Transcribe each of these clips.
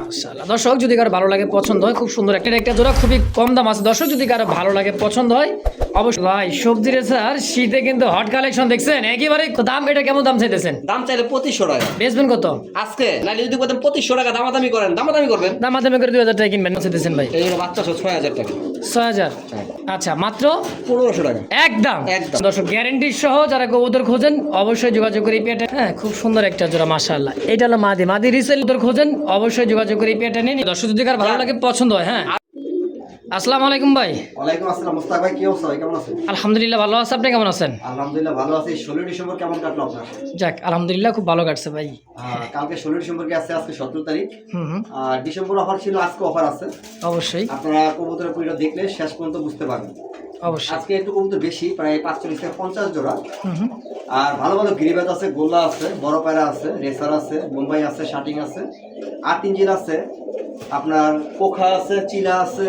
মাশাআল্লাহ দর্শক যদি কারো ভালো লাগে পছন্দ হয় খুব সুন্দর একটা জোড়া খুবই কম দাম আছে দর্শক যদি কারো ভালো লাগে পছন্দ হয় অবশ্যই ভাই সবজি রে স্যার শীতে কিন্তু হট কালেকশন দেখছেন একেবারে দাম এটা কেমন দাম চাইতেছেন দাম চাইলে 2500 টাকা বেচবেন কত আজকে নাইলে যদি বলেন 2500 টাকা দামাদামি করেন দামাদামি করবেন দামাদামি করে 2000 টাকা কিনবেন চাইতেছেন ভাই এই হলো বাচ্চা 6000 টাকা 6000 আচ্ছা মাত্র 1500 টাকা একদম দর্শক গ্যারান্টি সহ যারা কবুতর খোঁজেন অবশ্যই যোগাযোগ করে পেটে হ্যাঁ খুব সুন্দর একটা জোড়া মাশাআল্লাহ এটা হলো মাদি রিসেল কবুতর খোঁজেন অবশ্যই যোগাযোগ করে পেটে নিন দর্শক যদি কার ভালো লাগে পছন্দ হয় হ্যাঁ আসসালামু আলাইকুম ভাই ওয়ালাইকুম আসসালাম মুস্তাক ভাই কি অবস্থা ভাই কেমন আছেন আলহামদুলিল্লাহ ভালো আছে আপনি কেমন আছেন আলহামদুলিল্লাহ ভালো আছি 16 ডিসেম্বর কেমন কাটলো আপনার যাক আলহামদুলিল্লাহ খুব ভালো কাটছে ভাই কালকে 16 ডিসেম্বর কে আছে আজকে 17 তারিখ হুম আর ডিসেম্বর অফার ছিল আজকে অফার আছে অবশ্যই আপনারা কবুতরের ভিডিও দেখলে শেষ পর্যন্ত বুঝতে পারবেন অবশ্যই আজকে একটু কবুতর বেশি প্রায় 45 থেকে 50 জোড়া হুম আর ভালো ভালো গিরিবাজ আছে গোল্লা আছে বড় পায়রা আছে রেসার আছে মুম্বাই আছে শাটিং আছে আর ইঞ্জিন আছে আপনার পোখা আছে চিলা আছে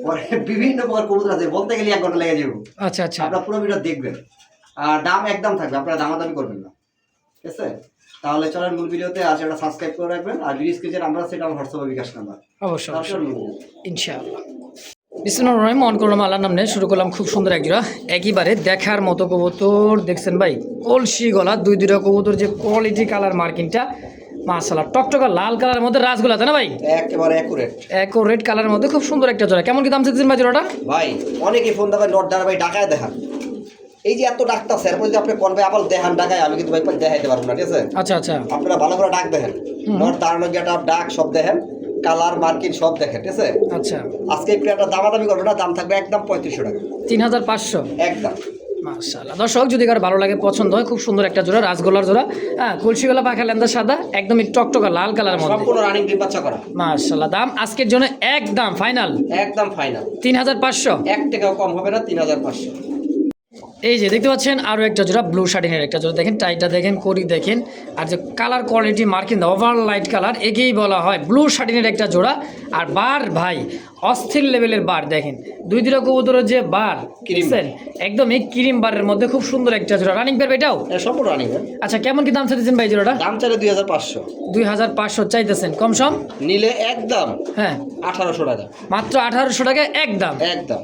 পরে বিভিন্ন প্রকার কবুতর আছে বলতে গেলে 1 ঘন্টা লেগে যাবে আচ্ছা আচ্ছা আপনারা পুরো ভিডিও দেখবেন আর দাম একদম থাকবে আপনারা দামাদামি করবেন না ঠিক আছে তাহলে চলেন মূল ভিডিওতে আজ একটা সাবস্ক্রাইব করে রাখবেন আর ভিডিও স্ক্রিনে আমরা সেটা আমার হোয়াটসঅ্যাপে বিকাশ নাম্বার অবশ্যই ইনশাআল্লাহ বিসমিল্লাহির রহমানির রহিম অন করলাম আল্লাহর নাম নিয়ে শুরু করলাম খুব সুন্দর এক জোড়া একেবারে দেখার মতো কবুতর দেখছেন ভাই কলসি গলা দুইটা কবুতর যে কোয়ালিটি কালার মার্কিংটা মাশাআল্লাহ টকটকা লাল কালারের মধ্যে রাসগোলা তাই না ভাই একেবারে রেড কালারের মধ্যে খুব সুন্দর একটা জোড়া কেমন কি দাম চাইছেন ভাই জোড়াটা ভাই অনেকে ফোন দেবে নট দাঁড়া ভাই ঢাকায় দেখান এই যে এত ডাক্তার স্যার যদি আপনি করবে আবার দেখান ঢাকায় আমি কিন্তু ভাই দেখাইতে পারবো না ঠিক আছে আচ্ছা আচ্ছা আপনারা ভালো করে ডাক দেখেন নট দাঁড়ানো গেটা ডাক সব দেখেন কালার মার্কিং সব দেখেন ঠিক আছে আচ্ছা আজকে একটু একটা দামাদামি করবে না দাম থাকবে একদম 3500 টাকা 3500 একদম মাশাআল্লাহ দর্শক যদি কারো ভালো লাগে পছন্দ হয় খুব সুন্দর একটা জোড়া রাসগোলার জোড়া হ্যাঁ কলসি গলা পাখা লেন্দা সাদা একদমই টকটকা লাল কালারের মধ্যে সম্পূর্ণ রানিং ডিম বাচ্চা করা মাশাআল্লাহ দাম আজকের জন্য একদম ফাইনাল একদম ফাইনাল 3500 1 টাকাও কম হবে না 3500 এই যে দেখতে পাচ্ছেন আরও একটা জোড়া ব্লু শার্টিনের একটা জোড়া দেখেন টাইটা দেখেন করি দেখেন আর যে colour quality marking over light colour একেই বলা হয় ব্লু শার্টিনের একটা জোড়া আর বার ভাই অস্থির লেভেলের বার দেখেন দুইটা কবুতরের যে বার কিনছেন একদম এই ক্রিম বারের মধ্যে খুব সুন্দর একটা জোড়া রানিং পারবে এটাও সম্পূর্ণ রানিং আচ্ছা কেমন কি দাম চাইতেছেন ভাই জোড়াটা দাম চাইলে 2500 2500 চাইতেছেন কম সম নিলে একদম হ্যাঁ 1800 টাকা মাত্র 1800 টাকা একদম একদম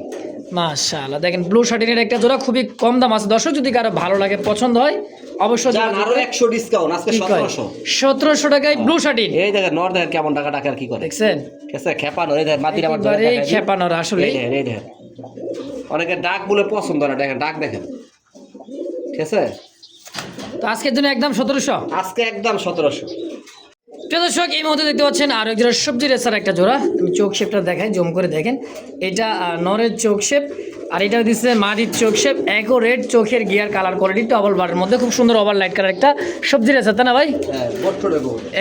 মাশাআল্লাহ দেখেন ব্লু শার্টিনের একটা জোড়া খুবই কম দাম আছে দর্শক যদি কারো ভালো লাগে পছন্দ হয় অবশ্যই আরো 100 ডিসকাউন্ট আজকে 1700 টাকায় ব্লু শার্টিন এই দেখেন নর দেখেন কেমন টাকা টাকা কি করে দেখছেন ঠিক আছে খেপানো এই দেখেন মাটির আমার একেবারে খেপানোর আসলে এই দেখেন অনেকে ডাক বলে পছন্দ না দেখেন ডাক দেখেন ঠিক আছে তো আজকের জন্য একদম 1700 আজকে একদম 1700 প্রিয় দর্শক এই মুহূর্তে দেখতে পাচ্ছেন আর এক জোড়া সবজি রেসার একটা জোড়া আমি চোখ শেপটা দেখাই জুম করে দেখেন এটা নরের চোখ শেপ আর এটা দিচ্ছে মাটির চোখ শেপ একও রেড চোখের গিয়ার কালার কোয়ালিটি ডবল বারের মধ্যে খুব সুন্দর ওভার লাইট কালার একটা সবজি রেসার তাই না ভাই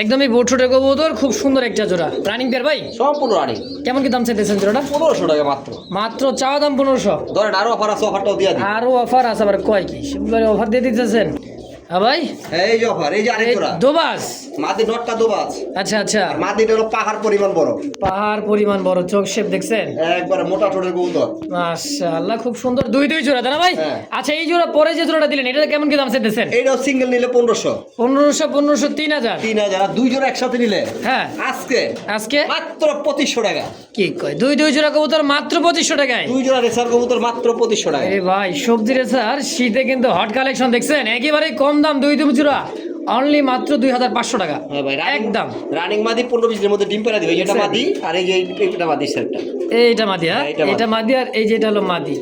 একদমই বোটছোটে কবুতর খুব সুন্দর একটা জোড়া রানিং পেয়ার ভাই সম্পূর্ণ রানিং কেমন কি দাম চাইতেছেন জোড়াটা 1500 টাকা মাত্র মাত্র চাওয়া দাম 1500 ধরেন আরো অফার আছে অফারটাও দিয়ে দিই আরও অফার আছে আবার কয় কি সেগুলো অফার দিয়ে দিতেছেন হ্যাঁ ভাই এই যে অফার এই যে আরেক জোড়া দোবাস মাদি নটটা দোবাস আচ্ছা আচ্ছা মাদিটা হলো পাহাড় পরিমাণ বড় পাহাড় পরিমাণ বড় চোখ শেপ দেখছেন একবারে মোটা ঠোঁটের কবুতর মাশাআল্লাহ খুব সুন্দর দুই জোড়া তাই না ভাই আচ্ছা এই জোড়া পরে যে জোড়াটা দিলেন এটা কেমন কি দাম চাইতেছেন এইটাও সিঙ্গেল নিলে 1500 3000 3000 আর দুই জোড়া একসাথে নিলে হ্যাঁ আজকে মাত্র 2500 টাকা কি কয় দুই জোড়া কবুতর মাত্র 2500 টাকায় দুই জোড়া রেসার কবুতর মাত্র 2500 টাকা আরে ভাই সবজি রেসার শীতে কিন্তু হট কালেকশন দেখছেন একেবারে কম দাম দুই জোড়া অনলি মাত্র 2500 টাকা একদম রানিং মাদি 15-20 এর মধ্যে ডিম পেরা দিবে এটা মাদি আর এই যে এইটা মাদি সেটটা এইটা মাদি হ্যাঁ এটা মাদি আর এই যে এটা হলো মাদি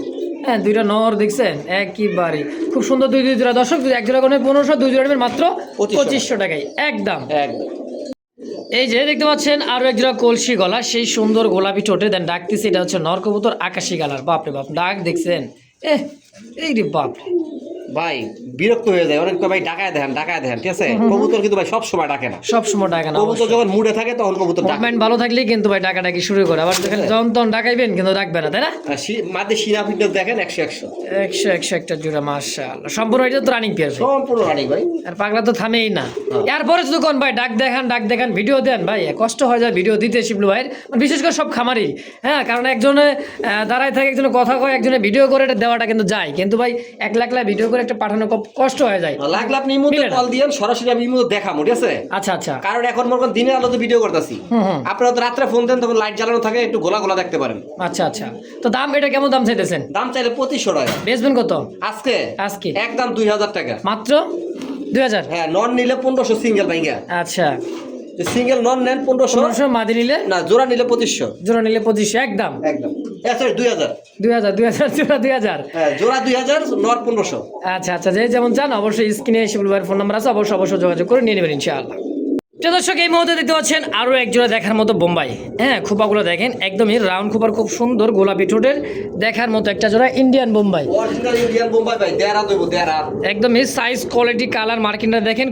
হ্যাঁ দুইটা নর দেখছেন একইবারে খুব সুন্দর দুই জোড়া দর্শক এক জোড়া কোনো 1500 দুই জোড়া নেবেন মাত্র 2500 টাকায় একদম এই যে দেখতে পাচ্ছেন আরো এক জোড়া কলসি গলা সেই সুন্দর গোলাপি ঠোঁটে দেন ডাকতেছে এটা হচ্ছে নর কবুতর আকাশি কালার বাপরে বাপ ডাক দেখছেন এই রে বাপরে ভাই বিরক্ত হয়ে যায় অনেক ভাই ডাকায় দেখেন ঠিক আছে কবুতর কিন্তু ভাই সব সময় ডাকে না কবুতর যখন মুডে থাকে তখন কবুতর ডাকে মাইন্ড ভালো থাকলেই কিন্তু ভাই ডাকাডাকি শুরু করে আবার দেখেন যখন তখন ডাকাইবেন কিন্তু ডাকবে না তাই না মাঝে শিরা ভিডিও দেখেন 100 একটা জোড়া মাশাআল্লাহ সম্পূর্ণ এটা তো রানিং পেয়ার সম্পূর্ণ রানিং ভাই আর পাগলা তো থামেই না এরপরে যদি কোন ভাই ডাক দেখান ভিডিও দেন ভাই কষ্ট হয়ে যায় ভিডিও দিতে শিবলু ভাই বিশেষ করে সব খামারি হ্যাঁ কারণ একজনে দাঁড়ায় থাকে একজনে কথা কয় একজনে ভিডিও করে এটা দেওয়াটা কিন্তু যায় কিন্তু ভাই একলা ভিডিও করে একটা পাঠানো কষ্ট হয়ে যায়। লাগলে আপনি ইমোতে মিলে না। কল দিয়েন, সরাসরি আমি ইমোতে দেখাবো, ঠিক আছে? আচ্ছা আচ্ছা কারণ এখন মনে করেন দিনের আলোতে ভিডিও করতেছি, হুম। আপনারা তো রাত্রে ফোন দেন তখন লাইট জ্বালানো থাকে, একটু গোলা গোলা দেখতে পারেন। আচ্ছা আচ্ছা, তো দাম এটা কেমন দাম চাইতেছেন? দাম চাইলে 2500 টাকা। বেচবেন কত আজকে আজকে? একদম 2000 টাকা মাত্র 2000? হ্যাঁ, নন নিলে 1500 সিঙ্গেল ভাইঙ্গা। আচ্ছা, সিঙ্গেল নন নেন 1500, 1500, মাদি নিলে না জোড়া নিলে 2500। জোড়া নিলে 2500 একদম। একদম সরি 2000। 2000 জোড়া 2000। হ্যাঁ, জোড়া 2000, নর 1500। আচ্ছা আচ্ছা, যে যেমন চান অবশ্যই স্ক্রিনে শিবুল ভাইয়ের ফোন নাম্বার আছে, অবশ্যই যোগাযোগ করে নিয়ে নেবেন ইনশাআল্লাহ। প্রিয় দর্শক, এই মুহূর্তে দেখতে পাচ্ছেন আরও এক জোড়া দেখার মতো বোম্বাই। হ্যাঁ, খোপাগুলো দেখেন একদমই রাউন্ড খোপার, খুব সুন্দর গোলাপি ঠোঁটের দেখার মতো একটা জোড়া Indian Bombay. Original Indian Bombay ভাই, দেড়া দেবো দেড়া। একদমই সাইজ, কোয়ালিটি, কালার, মার্কিংটা দেখেন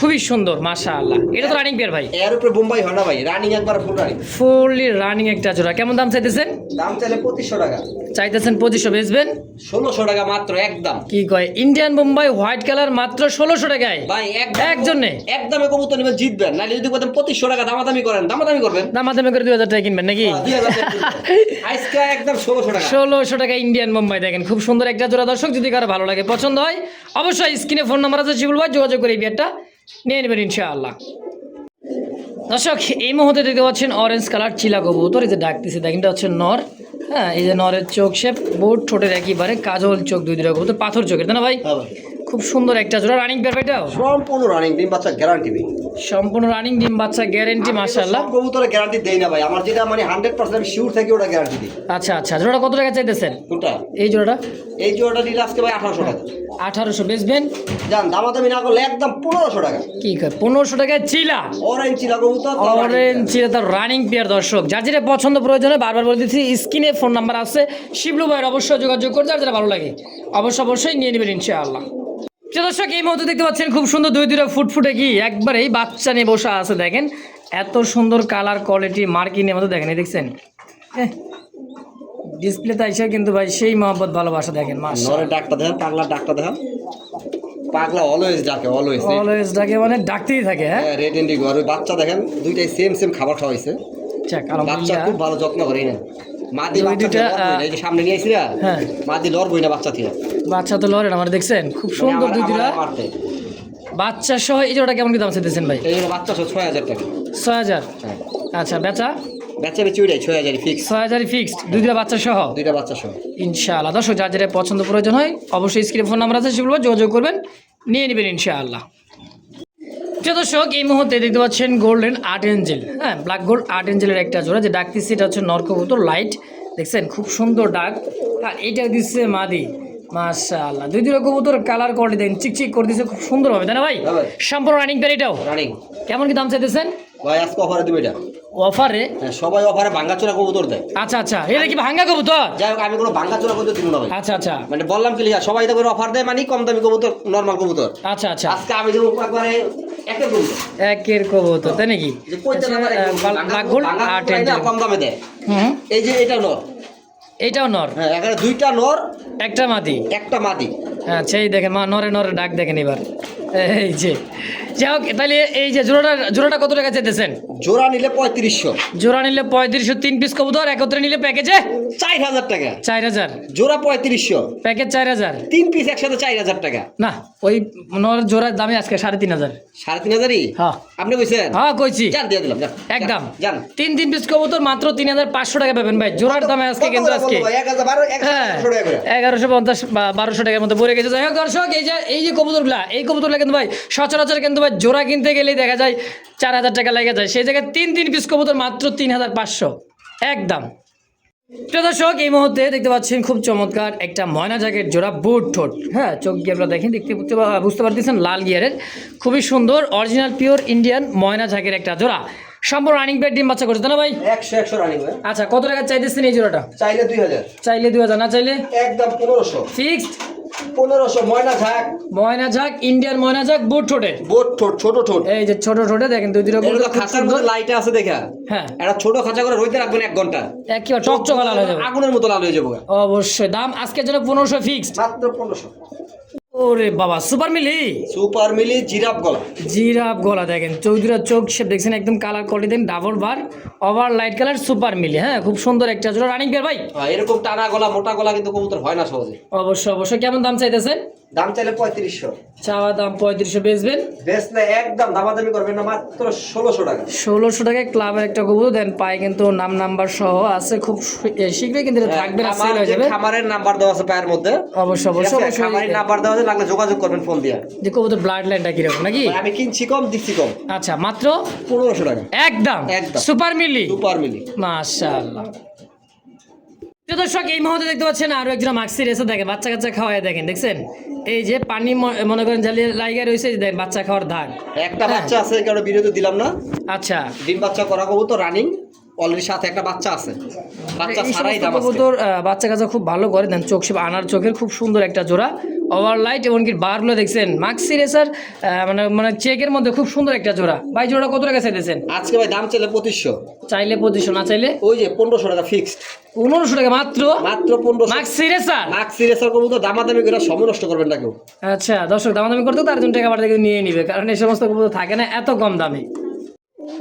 খুবই সুন্দর মাশাআল্লাহ। এটা তো রানিং পেয়ার ভাই, এর উপরে বোম্বাই হয় না ভাই, রানিং একবার ফুল রানিং। ফুললি রানিং একটা জোড়া। কেমন দাম চাইতেছেন? দাম চাইলে 2500 টাকা। চাইতেছেন 2500, বেচবেন 1600 টাকা মাত্র একদম। কি কয়? ইন্ডিয়ান বোম্বাই হোয়াইট কালার মাত্র 1600 টাকায় ভাই একজনে একদমে কবুতর নেবেন, জিতবেন। নাহলে যদি বলেন 2500 টাকা দামাদামি করেন, দামাদামি করবেন, দামাদামি করে 2000 টাকা কিনবেন নাকি? 2000 টাকা আজকে একদম 1600 টাকা। 1600 টাকা ইন্ডিয়ান বোম্বাই দেখেন, খুব সুন্দর একটা জোড়া। দর্শক, যদি কারো ভালো লাগে, পছন্দ হয়, অবশ্যই স্ক্রিনে ফোন নাম্বার আছে শিবুল ভাই, যোগাযোগ করে এই বিয়ারটা নিয়ে নেবেন ইনশাআল্লাহ। দর্শক, এই মুহূর্তে দেখতে পাচ্ছেন অরেঞ্জ কালার চিলা কবুতর, এই যে ডাকতেছে দেখেন, এটা হচ্ছে নর। হ্যাঁ, এই যে নরের চোখ শেপ, বোট ঠোঁটের একেবারে কাজল চোখ, দুই কবুতর পাথর চোখের, তাই না ভাই? হ্যাঁ ভাই, খুব সুন্দর একটা জোড়া। রানিং পেয়ার ভাইটাও সম্পূর্ণ রানিং, ডিম বাচ্চা গ্যারান্টি ভাই। সম্পূর্ণ রানিং, ডিম বাচ্চা গ্যারেন্টি মাশাআল্লাহ। সব কবুতরে গ্যারান্টি দেই না ভাই, আমার যেটা মানে 100% আমি শিওর থাকি ওটা গ্যারান্টি দিই। আচ্ছা আচ্ছা, জোড়াটা কত টাকা চাইতেছেন? কোনটা? এই জোড়াটা এই জোড়াটা নিলে আজকে ভাই 1800 টাকা। 1800, বেচবেন জান দামাদামি না করলে একদম 1500 টাকা। কি কয়? 1500 টাকায় চিলা, অরেঞ্জ চিলা কবুতর, অরেঞ্জ চিলা, তার রানিং পেয়ার। দর্শক, যার যেটা পছন্দ প্রয়োজন হয়, বারবার বলে দিচ্ছি, স্ক্রিনে ফোন নাম্বার আছে শিবলু ভাইয়ের, অবশ্যই যোগাযোগ করে যার যেটা ভালো লাগে অবশ্যই নিয়ে নেবেন ইনশাআল্লাহ। প্রিয় দর্শক, এই মুহূর্তে দেখতে পাচ্ছেন খুব সুন্দর দুইটা ফুটফুটে কি একবারেই বাচ্চা নিয়ে বসা আছে দেখেন, এত সুন্দর কালার, কোয়ালিটি, মার্কিংয়ের মতো দেখেন, এই দেখছেন ডিসপ্লেতে আইসা কিন্তু ভাই সেই মহব্বত, ভালোবাসা দেখেন মাশাআল্লাহ। নরের ডাকটা দেখেন, পাগলার ডাকটা দেখেন, পাগলা অলওয়েজ ডাকে, অলওয়েজ ডাকে মানে ডাকতেই থাকে। হ্যাঁ, রেড ইন্ডিগো। আর ওই বাচ্চা দেখেন, দুইটাই সেম খাবার খাওয়াইছে। যাক বাচ্চা আলহামদুলিল্লাহ। খুব ভালো যত্ন করে না। মাদি দুই বাচ্চা দুইটা, এই যে সামনে নিয়ে আইছি না, হ্যাঁ। মাদি লড়বই না বাচ্চা থেকে। বাচ্চা তো লড়েন আমার, দেখছেন খুব সুন্দর দুই দুইটা মারতে। বাচ্চা সহ। এই জোড়াটা কেমন কি দাম চাইতেছেন ভাই? এই বাচ্চা 6000 টাকা। 6000? হ্যাঁ, আচ্ছা, বেচা বাচ্চা বেচি ওইটাই 6000 ফিক্স, 6000 ফিক্সড, দুইটা বাচ্চা সহ দুইটা বাচ্চা সহ ইনশাআল্লাহ। দর্শক, যার যেটা পছন্দ প্রয়োজন হয়, অবশ্যই স্ক্রিনে ফোন নাম্বার আছে সেগুলো যোগাযোগ করবেন, নিয়ে নেবেন ইনশাআল্লাহ। প্রিয় দর্শক, এই মুহূর্তে দেখতে পাচ্ছেন গোল্ডেন আর্ট এঞ্জেল। হ্যাঁ, ব্ল্যাক গোল্ড আর্ট এঞ্জেলের একটা জোড়া, যে ডাক দিচ্ছে এটা হচ্ছে নর কবুতর, লাইট দেখছেন, খুব সুন্দর ডাক। আর এইটা দিচ্ছে মাদি, মাশাআল্লাহ। দুইটা কবুতর কালার কোয়ালিটি দেখেন, চিকচিক করে দিচ্ছে খুব সুন্দর হবে, তাই না ভাই? হ্যাঁ ভাই। সম্পূর্ণ রানিং পেয়ার এটাও। রানিং। কেমন কি দাম চাইতেছেন ভাই আজকে অফারে দিবে এটা। অফারে? হ্যাঁ, সবাই অফারে ভাঙ্গাচোরা কবুতর দেয়। আচ্ছা আচ্ছা, এটা কি ভাঙ্গা কবুতর? যাই হোক, আমি কোনো ভাঙ্গাচোরা কবুতর দিব না ভাই। আচ্ছা আচ্ছা মানে বললাম কি লিখা, সবাই তো করে অফার দেয়, মানে কম দামি কবুতর, নরমাল কবুতর। আচ্ছা আচ্ছা, আজকে আমি দেবো একবারে একের কবুতর, একের কবুতর, তাই নাকি? যে কইতে না পারে ব্ল্যাক গোল্ড আর্ট এঞ্জেল, কম দামে দেয়। হুম, এই যে এটা নর। এইটাও নর? হ্যাঁ, এখানে দুইটা নর, একটা মাদি, একটা মাদি। আচ্ছা, এই দেখেন নরে ডাক দেখেন এবার, এই যে। যাই হোক, তাহলে এই যে জোড়াটা কত টাকা চাইতেছেন? জোড়া নিলে 3500, জোড়া নিলে 3500, 3 পিস কবুতর একত্রে নিলে প্যাকেজে 4000 টাকা। 4000, জোড়া 3500, প্যাকেজ 4000। 3 পিস একসাথে 4000 টাকা। না, ওই নর জোড়ার দামে আজকে 3500। 3500ই? হ্যাঁ আপনি কইছেন? হ্যাঁ, কইছি। জান দিয়ে দিলাম, জান একদম জান। 3 পিস কবুতর মাত্র 3500 টাকা পাবেন ভাই, জোড়ার দামে আজকে কিন্তু আজকে 1150 বা 1200 টাকার মতো পড়ে গেছে। যাই হোক দর্শক, এই যে কবুতরগুলা, এই কবুতরগুলা কিন্তু ভাই সচরাচর কিন্তু ভাই জোড়া কিনতে গেলেই দেখা যায় 4000 টাকা লেগে যায়, সেই জায়গায় 3 পিস কবুতর মাত্র 3500 একদম। প্রিয় দর্শক, এই মুহূর্তে দেখতে পাচ্ছেন খুব চমৎকার একটা ময়না জ্যাকেট জোড়া, বুট ঠোঁট। হ্যাঁ, চোখ গিয়ে আপনারা দেখেন, বুঝতে পারতেছেন লাল গিয়ারের, খুবই সুন্দর অরিজিনাল পিওর ইন্ডিয়ান ময়না জ্যাকের একটা জোড়া। সম্পূর্ণ রানিং পেয়ার, ডিম বাচ্চা করছে, তাই না ভাই? 100 রানিং ভাই। আচ্ছা, কত টাকা চাইতেছেন এই জোড়াটা? চাইলে 2000, চাইলে 2000, না চাইলে একদম 1500 ফিক্সড। 1500 ময়না ঝাক, ময়না ঝাক, ইন্ডিয়ান ময়না ঝাক, বুট ঠোঁটে, বোট ঠোঁট, ছোট ঠোঁট। এই যে ছোট ঠোঁটে দেখেন, দুই রকম এটা তো খাঁচার মধ্যে লাইট আছে দেখা। হ্যাঁ, এটা ছোট খাঁচা করে রইতে রাখবেন 1 ঘন্টা, একেবারে চকচকা লাল হয়ে যাবে, আগুনের মতো লাল হয়ে যাবে। অবশ্যই। দাম আজকের জন্য 1500 ফিক্সড। মাত্র 1500। ওরে বাবা, সুপার মিলি, সুপার মিলি জিরাফ গলা। জিরাফ গলা দেখেন, চৌধুরীর চোখ শেপ দেখছেন, একদম কালার কোয়ালিটি দেন, ডাবল বার, ওভার লাইট কালার, সুপার মিলি। হ্যাঁ, খুব সুন্দর একটা জোড়া রানিং পেয়ার ভাই। এরকম টানা গলা, মোটা গলা কিন্তু কবুতর হয় না সহজে। অবশ্যই। কেমন দাম চাইতেছেন? দাম চাইলে 3500, চাওয়া দাম 3500, বেচবেন বেচলে একদম দামাদামি করবেন না, মাত্র 1600 টাকা। 1600 টাকায় ক্লাবের একটা কবুতর দেন, পায়ে কিন্তু নাম নাম্বার সহ আছে, খুব শীঘ্রই কিন্তু এটা থাকবে না, সেল হয়ে যাবে। খামারের নাম্বার দেওয়া আছে পায়ের মধ্যে, অবশ্যই অবশ্যই খামারের নাম্বার দেওয়া আছে, লাগলে যোগাযোগ করবেন ফোন দিয়ে। যে কবুতর ব্লাড লাইনটা কিরকম নাকি? আমি কিনছি কম, দিচ্ছি কম। আচ্ছা, মাত্র 1500 টাকা একদম সুপার মিলি, সুপার মিলি, মাশাআল্লাহ। প্রিয় দর্শক, এই মুহূর্তে দেখতে পাচ্ছেন আরো একজন মাক্সি রেসে দেখেন, বাচ্চা কাচ্চা খাওয়ায় দেখেন, দেখছেন এই যে পানি মনে করেন জ্বালিয়ে লাইগা রয়েছে, যে দেখেন বাচ্চা খাওয়ার দাগ। একটা বাচ্চা আছে, কারণ ভিডিওতে দিলাম না। আচ্ছা, ডিম বাচ্চা করা কবুতর রানিং, অলরেডি সাথে একটা বাচ্চা আছে, বাচ্চা ছাড়াই দাম আছে। কবুতর বাচ্চা কাচ্চা খুব ভালো করে দেন, চোখ শিব আনার চোখের খুব সুন্দর একটা জোড়া, ওভারলাইট, এমনকি বারগুলো দেখছেন মাক্সি রেসার মানে মানে চেকের মধ্যে খুব সুন্দর একটা জোড়া। ভাই জোড়া কত টাকা চাইতেছেন? আজকে ভাই দাম চাইলে 2500, চাইলে 2500, না চাইলে ওই যে 1500 টাকা ফিক্সড। 1500 টাকা মাত্র? মাত্র 1500। মাক্সি রেসার, মাক্সি রেসার কবুতর দামাদামি করে সময় নষ্ট করবেন না কেউ। আচ্ছা দর্শক, দামাদামি করতে তার জন্য টাকা বাড়ি থেকে নিয়ে নিবে, কারণ এই সমস্ত কবুতর থাকে না এত কম দামে।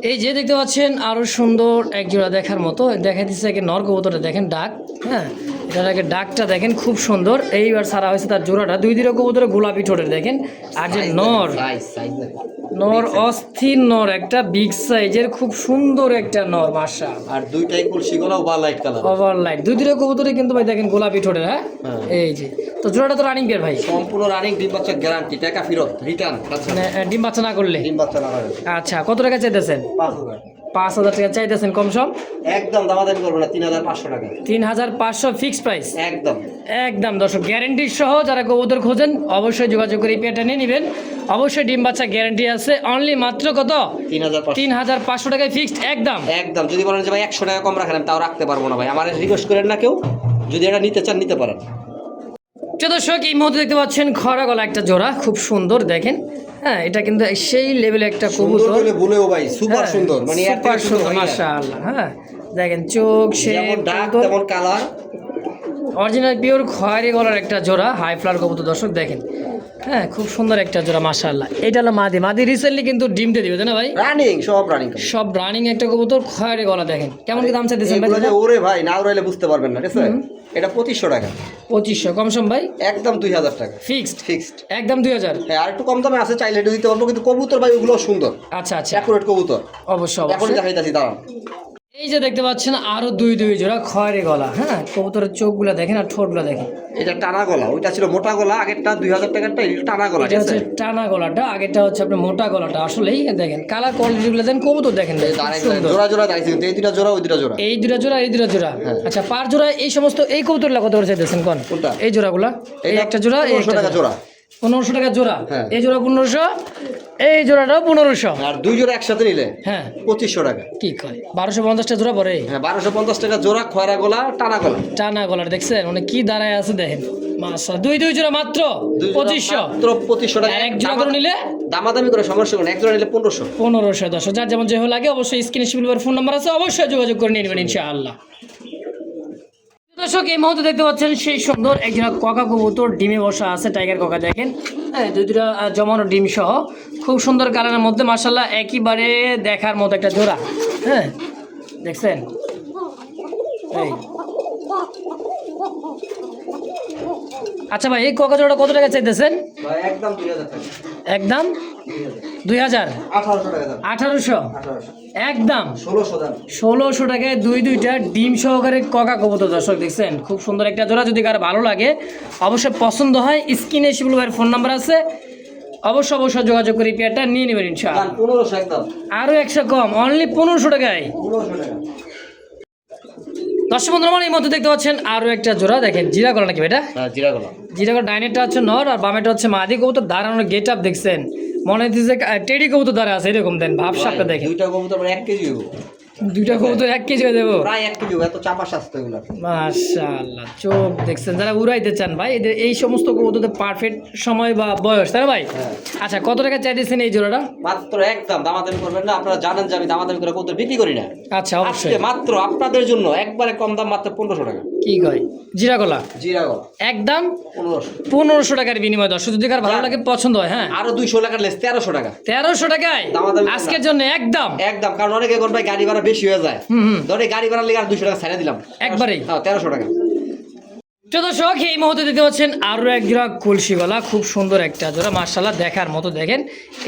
এই যে দেখতে পাচ্ছেন আরো সুন্দর এক জোড়া দেখার মতো, দেখা দিচ্ছে আগে নর কবুতরটা দেখেন, ডাক, হ্যাঁ এটার আগে ডাকটা দেখেন খুব সুন্দর। এইবার সারা হয়েছে তার জোড়াটা, দুই দিকে কবুতরের গোলাপি ঠোঁটের দেখেন। আর যে নর, নর অস্থির নর, একটা বিগ সাইজের খুব সুন্দর একটা নর, মাশাআল্লাহ। আর দুইটাই কলসি গলা over light colour, over light, দুই দিকে কবুতরে কিন্তু ভাই দেখেন গোলাপি ঠোঁটের। হ্যাঁ এই যে তো জোড়াটা তো রানিং বের ভাই, সম্পূর্ণ রানিং, ডিম বাচ্চা গ্যারান্টি, টাকা ফেরত রিটার্ন। মানে ডিম বাচ্চা না করলে? ডিম বাচ্চা না করে। আচ্ছা, কত টাকা চাইতেছেন? 5000। 5000 টাকা চাইতেছেন, কম সম একদম দামাদামি করবো না, 3500 টাকা 3500 ফিক্স প্রাইস একদম। একদম। দর্শক, গ্যারেন্টি সহ যারা কবুতর খোঁজেন অবশ্যই যোগাযোগ করে এই পেয়ারটা নিয়ে নেবেন। অবশ্যই ডিম বাচ্চা গ্যারেন্টি আছে, অনলি মাত্র কত? 3500 টাকায় ফিক্সড একদম। একদম। যদি বলেন যে ভাই 100 টাকা কম রাখেন, তাও রাখতে পারবো না ভাই, আমার রিকোয়েস্ট করেন না কেউ, যদি এটা নিতে চান নিতে পারেন। দর্শক, এই মুহূর্তে দেখতে পাচ্ছেন খরা গলা একটা জোড়া, খুব সুন্দর দেখেন। হ্যাঁ, এটা কিন্তু সেই লেভেলে একটা কবুতর, বলেও ভাই সুপার সুন্দর, মানে সুপার সুন্দর, মাশাআল্লাহ। হ্যাঁ দেখেন, চোখ সে ডাক তেমন কালার, অরিজিনাল পিওর খয়েরি গলার একটা জোড়া, হাই ফ্লার কবুতর। দর্শক দেখেন, হ্যাঁ খুব সুন্দর একটা জোড়া, মাশাআল্লাহ। এটা হলো মাদি, মাদি রিসেন্টলি কিন্তু ডিমটা দিবে, তাই না ভাই? রানিং, সব রানিং, সব রানিং একটা কবুতর, খয়েরি গলা দেখেন। কেমন কি দাম চাইতেছেন ভাই? ওরে ভাই, না উড়াইলে বুঝতে পারবেন না, ঠিক আছে? এটা 2500 টাকা। 2500 কম সম ভাই? একদম 2000 টাকা ফিক্সড, ফিক্সড একদম 2000। হ্যাঁ, আর একটু কম দামে আছে, চাইলে এটা দিতে পারবো, কিন্তু কবুতর ভাই ওগুলো সুন্দর। আচ্ছা আচ্ছা, অ্যাকুরেট কবুতর, অবশ্যই এখন অবশ্যই। দেখাইতাছি, দাঁড়ান। এই যে দেখতে পাচ্ছেন আরো দুই জোড়া খয়েরি গলা। হ্যাঁ, কবুতরের চোখগুলো দেখেন আর ঠোঁটগুলো দেখেন। এটা টানা গলা, ওইটা ছিল মোটা গলা, আগেরটা 2000 টাকারটা, এটা টানা গলা, এটা হচ্ছে টানা গলাটা, আগেরটা হচ্ছে আপনার মোটা গলাটা। আসলেই দেখেন কালার কোয়ালিটিগুলো দেন, কবুতর দেখেন জোড়া জোড়া দাঁড়িয়েছে, এই দুটা জোড়া, ওই দুটা জোড়া, এই দুটা জোড়া, এই দুটা জোড়া। আচ্ছা, পার জোড়া এই সমস্ত এই কবুতরগুলো কত করে চাইতেছেন কোন? কোনটা? এই জোড়াগুলা, এই একটা জোড়া, এই 1500 টাকা জোড়া। 1500 টাকা জোড়া। হ্যাঁ। এই জোড়া 1500, এই জোড়াটাও 1500। আর দুই জোড়া একসাথে নিলে হ্যাঁ 2500 টাকা। কি কয়, 1250 টাকা জোড়া পড়ে? হ্যাঁ, 1250 টাকা জোড়া, খয়রা গলা, টানা গলা। টানা গলার দেখছেন মানে কি দাঁড়ায় আছে দেখেন, মাশাআল্লাহ। দুই জোড়া মাত্র 2500, মাত্র 2500 টাকা। আর এক জোড়া করে নিলে দামাদামি করে সমস্যা নেই, এক জোড়া নিলে 1500। 1500। দর্শক, যার যেমন যে লাগে অবশ্যই স্ক্রিনে শিবিলের ফোন নাম্বার আছে, অবশ্যই যোগাযোগ করে নিয়ে নেবেন ইনশাআল্লাহ। দর্শক, এই মুহূর্তে দেখতে পাচ্ছেন সেই সুন্দর একজোড়া ককা কবুতর, ডিমে বসা আছে, টাইগার ককা দেখেন। হ্যাঁ, দুইটা জমানো ডিম সহ খুব সুন্দর কালারের মধ্যে, মাশাআল্লাহ একেবারে দেখার মতো একটা জোড়া। হ্যাঁ দেখছেন, এই আচ্ছা ভাই, এই ককা জোড়াটা কত টাকা চাইতেছেন? ভাই একদম 2000 টাকা। একদম 2000, 1800 টাকা দাম। 1800 একদম 1600 দাম। 1600 টাকায় দুইটা ডিম সহকারে ককা কবুতর। দর্শক দেখছেন, খুব সুন্দর একটা জোড়া। যদি কারো ভালো লাগে, অবশ্যই পছন্দ হয়, স্ক্রিনে শিবুল ভাইয়ের ফোন নাম্বার আছে, অবশ্যই যোগাযোগ করে পেয়ারটা নিয়ে নেবেন ইনশাআল্লাহ। 1500 একদম, আরো 100 কম, অনলি 1500 টাকায়। 1500 টাকা। দর্শক বন্ধুরা, আমার এই মধ্যে দেখতে পাচ্ছেন আরো একটা জোড়া, দেখেন জিরা গলা নাকি এটা? হ্যাঁ, জিরা গলা। জিরা গলা ডাইনেরটা হচ্ছে নর, আর বামেটা হচ্ছে মাদি কবুতর। দাঁড়ানোর গেট আপ দেখছেন, মনে হচ্ছে যে টেডি কবুতর দাঁড়া আছে, এরকম দেন ভাব সাপটা দেখেন। দুইটা কবুতর 1 কেজি হবে। দুইটা কবুতর 1 কেজি হয়ে দেবো, প্রায় 1 কেজি, এত চাপা স্বাস্থ্য এগুলো। মাশাআল্লাহ, চোখ দেখছেন, যারা উড়াইতে চান ভাই, এদের এই সমস্ত কবুতরদের পারফেক্ট সময় বা বয়স, তাই না ভাই? আচ্ছা, কত টাকা চাইতেছেন এই জোড়াটা? মাত্র একদম, দামাদামি করবেন না, আপনারা জানেন যে আমি দামাদামি করে কবুতর বিক্রি করি না। আচ্ছা, অবশ্যই। আজকে মাত্র আপনাদের জন্য একবারে কম দাম, মাত্র 1500 টাকা। কি কয়, জিরা গলা জিরা গলা একদম 1500। 1500 টাকার বিনিময়। দর্শক, যদি কার ভালো লাগে, পছন্দ হয়, হ্যাঁ আরো 200 টাকার লেস, 1300 টাকা। 1300 টাকায় দামাদামি করবেন না। আজকের জন্য একদম একদম, কারণ অনেকে কোন ভাই গাড়ি ভাড়া বেশি হয়ে যায়, ধরে গাড়ি ভাড়া লেগে আর 200 টাকা ছাড়া দিলাম একবারেই। হ্যাঁ, 1300 টাকা। দর্শক এই মুহূর্তে দিতে পাচ্ছেন আরো এক জোড়া কলসি গলা, খুব সুন্দর একটা জোড়া মাশাআল্লাহ দেখার মতো। দেখেন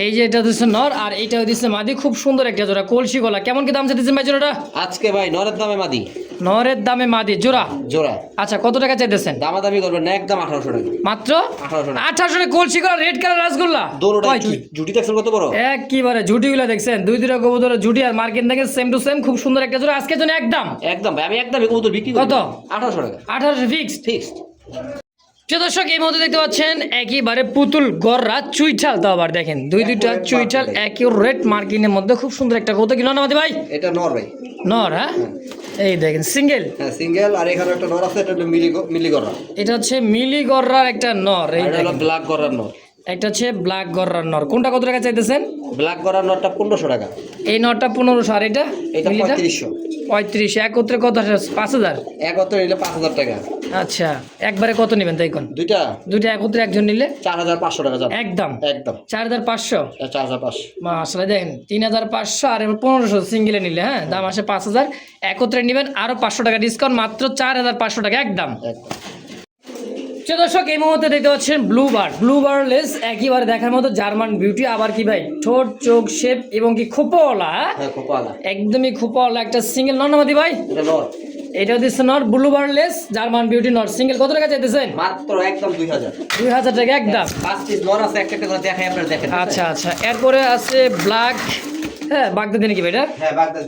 এই যে এটা হচ্ছে নর আর এইটা হচ্ছে মাদি, খুব সুন্দর একটা জোড়া কলসি গলা। কেমন কি দাম চাইতেছেন ভাই জোড়াটা? আজকে ভাই নরের দামে মাদি, নরের দামে মাদি জোড়া। জোড়া আচ্ছা কত টাকা চাইতেছেন? দামাদামি করবেন না, একদম 1800 টাকা মাত্র 1800 টাকা। 1800 টাকা কলসি গলা, রেড কালার রাসগোল্লা। দোনোটা কয় কি? জুটি দেখছেন কত বড়? একবারে ঝুটিগুলো দেখছেন, দুই দুইটা কবুতরের ঝুটি আর মার্কিন দেখেন সেম টু সেম, খুব সুন্দর একটা জোড়া। আজকের জন্য একদম একদম ভাই, আমি একদম কবুতর বিক্রি করি কত? 1800 টাকা 1800 ফিক্সড। ফিক্সড। দর্শক এই মুহূর্তে দেখতে পাচ্ছেন একেবারে পুতুল গররা চুইঠাল, তো আবার দেখেন দুইটা চুইঠাল একই রেড মার্কিনের মধ্যে, খুব সুন্দর একটা কত কিলো নামাদি ভাই? এটা নর ভাই। নর, হ্যাঁ এই দেখেন সিঙ্গেল। হ্যাঁ সিঙ্গেল, আর এখানে একটা নর আছে, এটা হলো মিলি গররা। এটা হচ্ছে মিলি গররার একটা নর, এই এটা হলো দেখেন ব্ল্যাক গরার নর। একটা হচ্ছে ব্ল্যাক গররার নর। কোনটা কত টাকা চাইতেছেন? ব্ল্যাক গরার নরটা 1500 টাকা। এই নরটা 1500, আর এটা এটা মিলিটা 3500। 35, একত্রে কত আসে? 5000। একত্রে নিলে 5000 টাকা। আচ্ছা একবারে কত নেবেন তাই কোন? দুইটা একত্রে একজন নিলে 4500 টাকা যাবে একদম একদম 4500। 4500। আসলে দেখেন 3500 আর 1500 সিঙ্গেলে নিলে, হ্যাঁ দাম আসে 5000। একত্রে নেবেন আরো 500 টাকা ডিসকাউন্ট, মাত্র 4500 টাকা একদম। একদম। দর্শক এই মুহূর্তে দেখতে পাচ্ছেন ব্লু বার লেস, একেবারে দেখার মতো জার্মান বিউটি। আবার কি ভাই ঠোঁট চোখ শেপ এবং কি খোপাওয়ালা, হ্যাঁ খোপালা, একদমই খোপাওয়ালা একটা সিঙ্গেল নর নামাদি ভাই। এটা নর। এটা দিচ্ছে নর ব্লু বার লেস জার্মান বিউটি নর সিঙ্গেল। কত টাকা চাইতেছেন? মাত্র একদম 2000। 2000 টাকা একদম। 5 পিস নর আছে, একটা একটা করে দেখাই আপনারা দেখেন। আচ্ছা আচ্ছা, এরপরে আছে ব্ল্যাক, হ্যাঁ বাগদাদি নাকি ভাই এটা? হ্যাঁ বাগদাদি,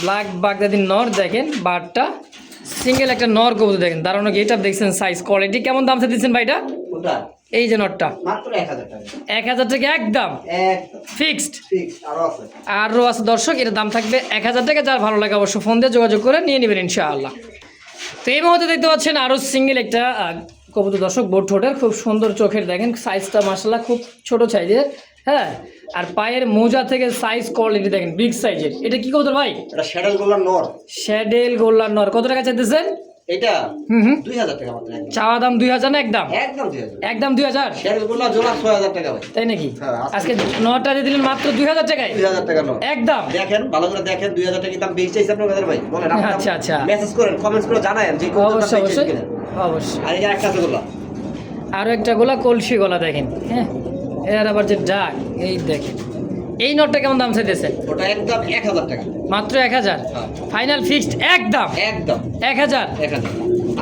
ব্ল্যাক বাগদাদি নর। দেখেন বারটা সিঙ্গেল একটা নর কবুতর, দেখেন দাঁড়ানো কি এটা দেখছেন, সাইজ কোয়ালিটি কেমন দাম দিচ্ছেন ভাই এটা? কোনটা? এই যে নটটা মাত্র 1000 টাকা। 1000 টাকা একদম একদম ফিক্সড। আরো আছে। আরও আছে দর্শক, এর দাম থাকবে 1000 টাকা। যার ভালো লাগে অবশ্য ফোন দিয়ে যোগাযোগ করে নিয়ে নেবেন ইনশাআল্লাহ। তো এই মুহূর্তে দেখতে পাচ্ছেন আরও সিঙ্গেল একটা কবুতর দর্শক, বোট ঠোঁটের, খুব সুন্দর চোখের। দেখেন সাইজটা মাশাআল্লাহ খুব ছোট সাইজের, হ্যাঁ আর পায়ের মোজা থেকে সাইজ কোয়ালিটি দেখেন বিগ সাইজের। এটা কি কবুতর ভাই? এটা শ্যাডেল গোল্লার নর। শ্যাডেল গোল্লার নর। কত টাকা চাইতেছেন? এটা হুম 2000 টাকা মাত্র। চাওয়া দাম 2000 না একদম? একদম 2000। একদম 2000। শ্যাডেল গোল্লার জোড়া 6000 টাকা ভাই। তাই নাকি? হ্যাঁ, আজকে নটা দিয়ে দিলেন মাত্র 2000 টাকায় 2000 টাকা নর। একদম। দেখেন ভালো করে দেখেন, 2000 টাকা দাম বেশি চাইছে আপনাদের ভাই? বলেন আপনি। আচ্ছা আচ্ছা, মেসেজ করেন, কমেন্টস করে জানায়েন যে কোনটা অবশ্যই বেশি অবশ্যই কিনা। অবশ্যই। আর এই যে একটা আছে গোল্লা। আরও একটা গোলা কলসি গলা দেখেন, হ্যাঁ এর আবার যে ডাক, এই দেখেন। এই নটটা কেমন দাম চাইতেছেন? ওটা একদম 1000 টাকা। মাত্র 1000 হ্যাঁ। ফাইনাল ফিক্সড একদম একদম 1000। 1000।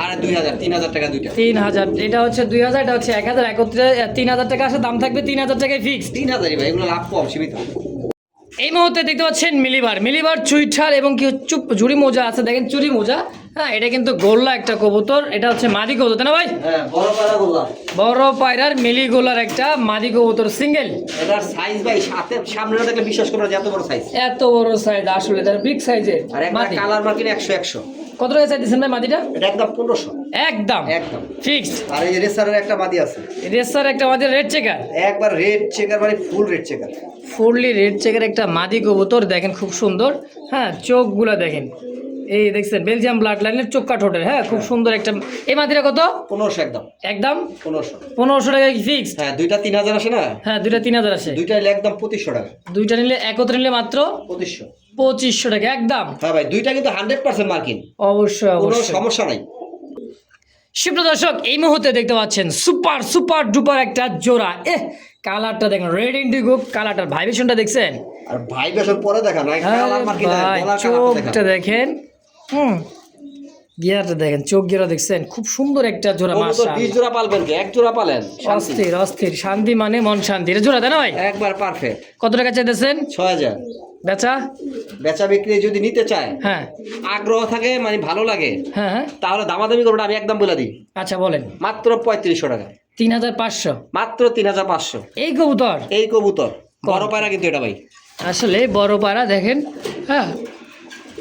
আর 2000 3000 টাকা দুইটা। 3000, এটা হচ্ছে 2000, এটা হচ্ছে 1000, একত্রে 3000 টাকা আসে, দাম থাকবে 3000 টাকায় ফিক্সড। 3000ই ভাই, এগুলো লাভ কম সীমিত। এই মুহূর্তে দেখতে পাচ্ছেন মিলিবার চুইঠাল এবং কি চুপ ঝুড়ি মোজা আছে, দেখেন চুরি মোজা। হ্যাঁ এটা কিন্তু গোল্লা একটা কবুতর, এটা হচ্ছে মাদি কবুতর তাই না ভাই? হ্যাঁ বড় পায়রা গোল্লা। বড় পায়রার মিলি গোলার একটা মাদি কবুতর সিঙ্গেল। এটার সাইজ ভাই সামনে দেখলে বিশ্বাস করবে যে এত বড় সাইজ। এত বড় সাইজ, আসলে তার বিগ সাইজের আর একটা মাদি। কালার মার্কিন 100 কত টাকা চাইতেছেন ভাই মাদিটা? এটা একদম 1500। একদম একদম ফিক্সড। আর এই যে রেসারের একটা মাদি আছে, রেসার একটা মাদি রেড চেকার, একবার রেড চেকার, মানে ফুল red checker. Fully red checker একটা মাদি কবুতর, দেখেন খুব সুন্দর। হ্যাঁ চোখগুলা দেখেন, এই দেখছেন বেলজিয়াম ব্লাড লাইনের চোখা ঠোঁটের, হ্যাঁ খুব সুন্দর একটা। এই মাদিটা কত? 1500 একদম। একদম 1500। 1500 টাকা কি ফিক্সড? হ্যাঁ দুইটা 3000 আসে না? হ্যাঁ দুইটা 3000 আসে। দুইটা নিলে একদম 2500 টাকা। দুইটা নিলে একত্রে নিলে মাত্র 2500। 2500 টাকা একদম। হ্যাঁ ভাই দুইটা কিন্তু 100% মার্কিন, অবশ্যই কোনো অবশ্যই। সমস্যা নাই। সুপ্রিয় দর্শক এই মুহূর্তে দেখতে পাচ্ছেন সুপার ডুপার একটা জোড়া। কালারটা দেখেন, রেড ইন্ডিগো কালারটার ভাইব্রেশনটা দেখছেন? আর ভাইব্রেশন পরে দেখা না, কালার মার্কিন ভাই চোখটা দেখেন, গিয়ারটা দেখেন, চোখ গিয়ারটা দেখছেন, খুব সুন্দর একটা জোড়া। মাশাআল্লাহ 20 জোড়া পালবেন কি? এক জোড়া পালেন অস্থির অস্থির, শান্তি মানে মন শান্তি। এটা জোড়া তাই না ভাই? একবার পারফেক্ট। কত টাকা চাইতেছেন? 6000। বেচা বেচা বিক্রি যদি নিতে চায়, হ্যাঁ আগ্রহ থাকে, মানে ভালো লাগে, হ্যাঁ হ্যাঁ তাহলে দামাদামি করবো না, আমি একদম বলে দিই। আচ্ছা বলেন। মাত্র 3500 টাকা। 3500 মাত্র 3500। এই কবুতর, এই কবুতর বড় পায়রা কিন্তু এটা ভাই। আসলে বড় পায়রা দেখেন, হ্যাঁ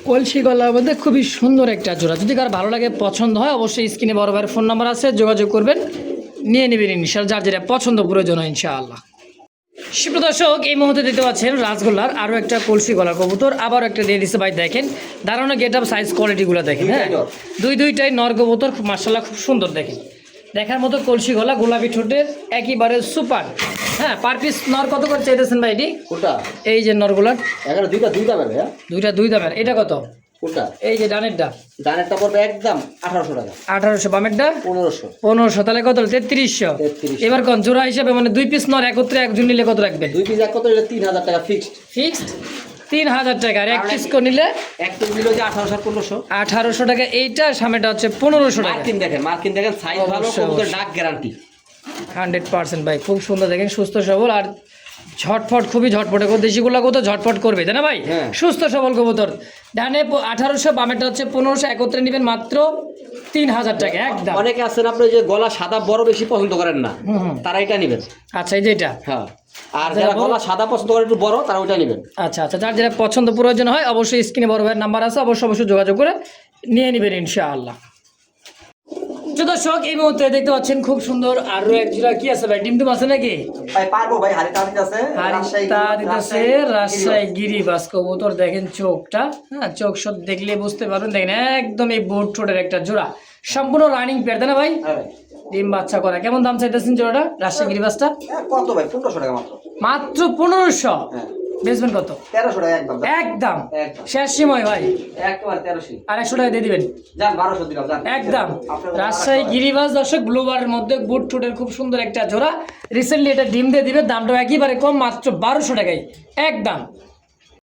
কলসি গলার মধ্যে খুবই সুন্দর একটা জোড়া। যদি কার ভালো লাগে পছন্দ হয় অবশ্যই স্ক্রিনে বড় ভাইয়ের ফোন নাম্বার আছে, যোগাযোগ করবেন, নিয়ে নেবেন ইনশাআল্লাহ, যার যেটা পছন্দ প্রয়োজন হয় ইনশাআল্লাহ। সুপ্রিয় দর্শক এই মুহূর্তে দেখতে পাচ্ছেন রাজগোল্লার আরও একটা কলসি গলার কবুতর, আবার একটা দিয়ে দিচ্ছে ভাই। দেখেন দাঁড়ানো গেট আপ সাইজ কোয়ালিটিগুলো দেখেন, হ্যাঁ দুইটাই নর কবুতর, খুব মাশাআল্লাহ খুব সুন্দর দেখেন, দেখার মতো কলসি গলা, গোলাপি ঠোঁটের, একেবারে সুপার। হ্যাঁ পার পিস নর কত করে চাইতেছেন ভাই এটি? কোটা এই যে নরগুলার এখানে দুই দামের ভাই। দুই দামের, এটা কত? কোনটা? এই যে ডানেরটা ডানেরটা পড়বে একদম 1800 টাকা। 1800, বামেরটা 1500। 1500, তাহলে কত হলো? 3300। 3300। এবার কোন জোড়া হিসাবে মানে 2 পিস নর একত্রে একজন নিলে কত রাখবেন? 2 পিস এক কত? এটা 3000 টাকা ফিক্সড। ফিক্সড 3000 টাকা। আর এক পিস করে নিলে এক পিস নিলে যে 1800 1500। 1800 টাকা। এইটা সামনেটা হচ্ছে 1500 টাকা। মার্কিন দেখেন সাইজ ভালো, অবশ্যই, কবুতর অবশ্যই। ডাক গ্যারান্টি। 100% ভাই, খুব সুন্দর দেখেন, সুস্থ সবল আর ঝটফট, খুবই ঝটপটে। দেশিগুলা কবুতর ঝটফট করবে, তাই না ভাই? হ্যাঁ। সুস্থ সবল কবুতর। ডানে 1800, বামেটা হচ্ছে 1500, একত্রে নেবেন মাত্র 3000 টাকা একদম। অনেকে আছেন আপনি যে গলা সাদা বড় বেশি পছন্দ করেন না, তারা এটা নেবেন। আচ্ছা, এই যে এটা। হ্যাঁ, আর যারা গলা সাদা পছন্দ করেন একটু বড়, তারা ওইটা নেবেন। আচ্ছা আচ্ছা, যার যেটা পছন্দ প্রয়োজন হয় অবশ্যই স্ক্রিনে বড় ভাইয়ের নাম্বার আছে, অবশ্যই যোগাযোগ করে নিয়ে নেবেন ইনশাআল্লাহ। দর্শক, এই মুহূর্তে দেখতে পাচ্ছেন খুব সুন্দর আরো এক জোড়া কি আছে ভাই? ডিম আছে নাকি? ভাই পারবো ভাই, হারিতা দিতেছে হারিতা দিতেছে রাজশাহী গিরিবাস কবুতর। দেখেন চোখটা, হ্যাঁ চোখ সব দেখলে বুঝতে পারবেন। দেখেন একদম এই বোর্ড ঠোঁটের একটা জোড়া, সম্পূর্ণ রানিং পেয়ার, তাই না ভাই? ডিম বাচ্চা করা। কেমন দাম চাইতেছেন জোড়াটা রাজশাহী গিরিবাসটা? কত ভাই? 1500 টাকা মাত্র। মাত্র 1500। হ্যাঁ, বেচবেন কত? 1300 টাকা একদম। একদম একদম। শেষ সময় ভাই, একেবারে 1300। আর 100 টাকা দিয়ে দিবেন যান 1200 দিলাম, যান একদম। রাজশাহী গিরিবাস দর্শক, ব্লুবারের মধ্যে বুট ঠোঁটের খুব সুন্দর একটা জোড়া। রিসেন্টলি এটা ডিম দিয়ে দিবে, দামটা একেবারে কম, মাত্র 1200 টাকায় একদম।